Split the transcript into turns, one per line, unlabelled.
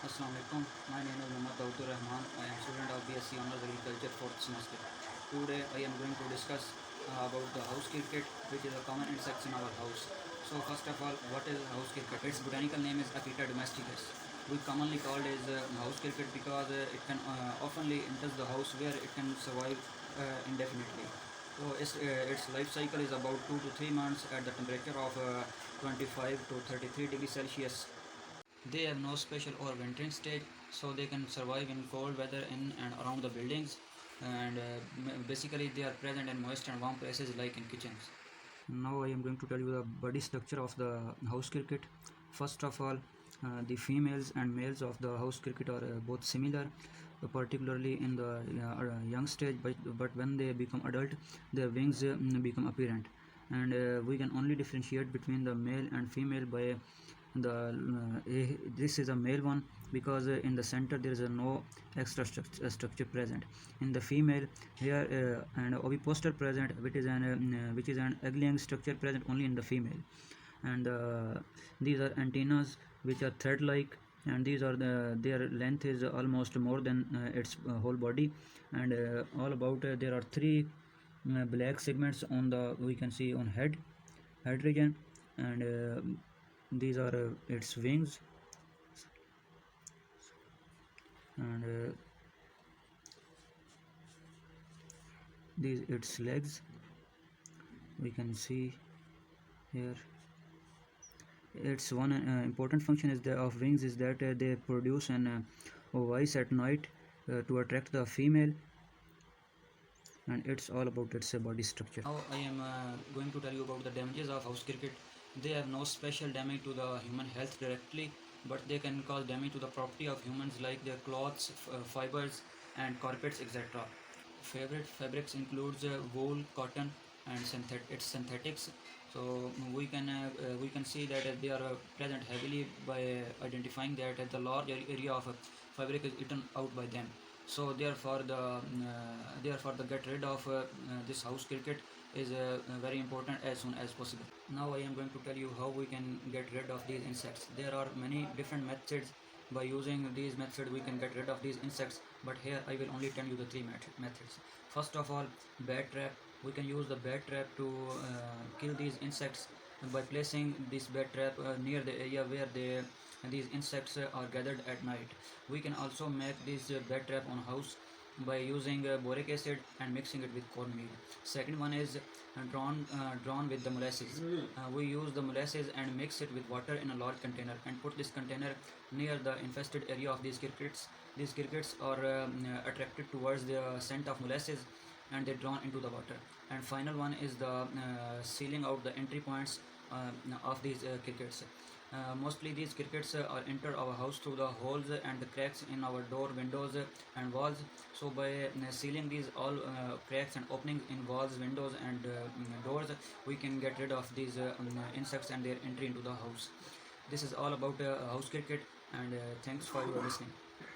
Assalamu alaikum. My name is Muhammad Dautur Rahman. I am student of BSc Honours Agriculture 4th semester. Today I am going to discuss about the house cricket, which is a common insect in our house. So first of all, what is house cricket? Its botanical name is Aphyta domesticus. We commonly called as house cricket because it can oftenly enters the house where it can survive indefinitely. So its life cycle is about 2 to 3 months at the temperature of 25 to 33 degrees Celsius. They have no special or wintering stage, so they can survive in cold weather in and around the buildings. And basically, they are present in moist and warm places like in kitchens. Now I am going to tell you the body structure of the house cricket. First of all, the females and males of the house cricket are both similar, particularly in the young stage. But when they become adult, their wings become apparent, and we can only differentiate between the male and female by this is a male one because in the center there is no extra structure present. In the female, here and ovipositor present, which is an egg-laying structure present only in the female. And these are antennas which are thread-like, and their length is almost more than its whole body. And all about there are three black segments on the, we can see, on head region. And these are its wings, and these its legs, we can see here. Its one important function is of wings is that they produce an voice at night to attract the female. And it's all about its body structure. Now I am going to tell you about the damages of house cricket. They have no special damage to the human health directly, but they can cause damage to the property of humans like their clothes, fibers and carpets, etc. Favorite fabrics includes wool, cotton and its synthetics. So we can see that they are present heavily by identifying that the large area of fabric is eaten out by them. So therefore the get rid of this house cricket is very important as soon as possible. Now I am going to tell you how we can get rid of these insects. There are many different methods. By using these methods we can get rid of these insects, but here I will only tell you the three methods. First of all, bat trap. We can use the bat trap to kill these insects by placing this bat trap near the area where these insects are gathered at night. We can also make this bat trap on house by using boric acid and mixing it with cornmeal. Second one is drawn with the molasses. We use the molasses and mix it with water in a large container and put this container near the infested area of these crickets. These crickets are attracted towards the scent of molasses and they're drawn into the water. And final one is the sealing out the entry points of these crickets. Mostly these crickets are enter our house through the holes and the cracks in our door, windows and walls. So by sealing these all cracks and openings in walls, windows and doors, we can get rid of these insects and their entry into the house. This is all about house cricket, and thanks for your listening.